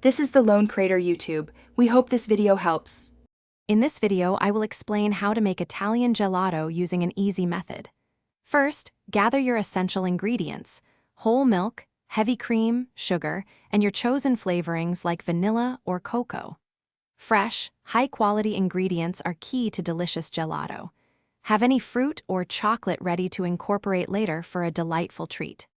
This is the Lone Crater YouTube. We hope this video helps. In this video, I will explain how to make Italian gelato using an easy method. First, gather your essential ingredients: whole milk, heavy cream, sugar, and your chosen flavorings like vanilla or cocoa. Fresh, high-quality ingredients are key to delicious gelato. Have any fruit or chocolate ready to incorporate later for a delightful treat.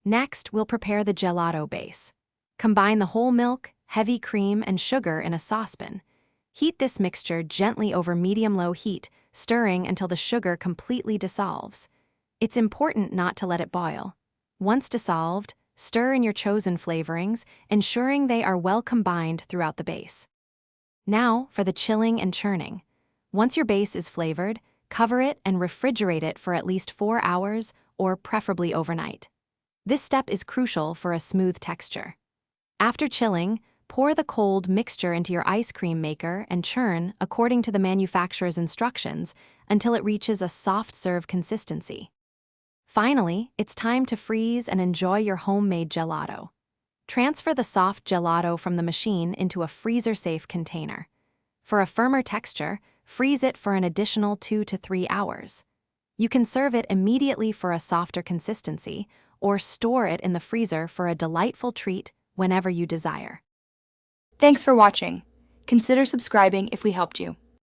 Next, we'll prepare the gelato base. Combine the whole milk, heavy cream, and sugar in a saucepan. Heat this mixture gently over medium-low heat, stirring until the sugar completely dissolves. It's important not to let it boil. Once dissolved, stir in your chosen flavorings, ensuring they are well combined throughout the base. Now for the chilling and churning. Once your base is flavored, cover it and refrigerate it for at least 4 hours, or preferably overnight. This step is crucial for a smooth texture. After chilling, pour the cold mixture into your ice cream maker and churn according to the manufacturer's instructions until it reaches a soft serve consistency. Finally, it's time to freeze and enjoy your homemade gelato. Transfer the soft gelato from the machine into a freezer-safe container. For a firmer texture, freeze it for an additional 2 to 3 hours. You can serve it immediately for a softer consistency, or store it in the freezer for a delightful treat whenever you desire. Thanks for watching. Consider subscribing if we helped you.